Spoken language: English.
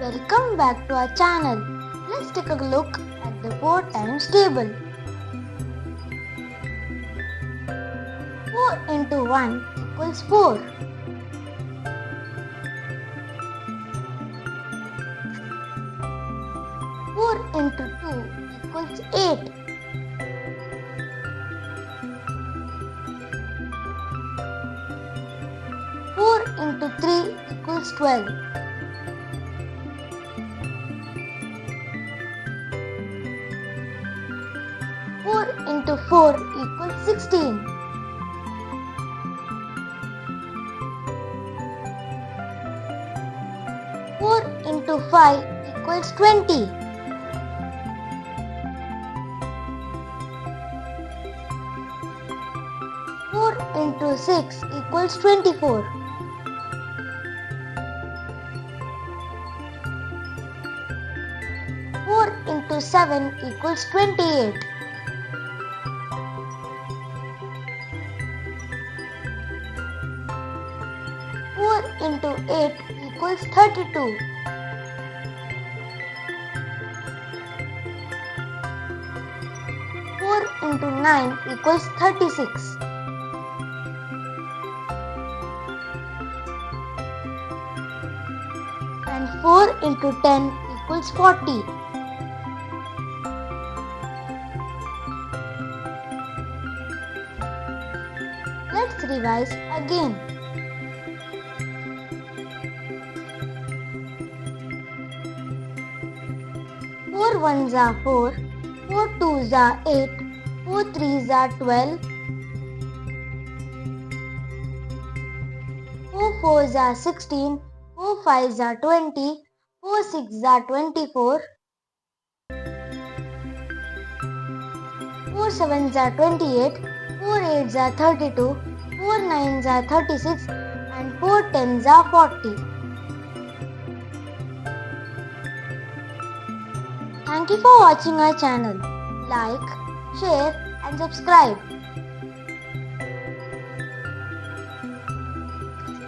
Welcome back to our channel. Let's take a look at the 4 times table. 4 into 1 equals 4. 4 into 2 equals 8. 4 into 3 equals 12. 4 into 4 equals 16. 4 into 5 equals 20. 4 into 6 equals 24. 4 into 7 equals 28. 4 into 8 equals 32. 4 into 9 equals 36. And 4 into 10 equals 40. Let's revise again. 4 ones are 4, 4 twos are 8, 4 threes are 12, 4 fours are 16, 4 fives are 20, 4 sixes are 24, 4 sevens are 28, 4 eights are 32, 4 nines are 36 and 4 tens are 40. Thank you for watching our channel. Like, share and subscribe.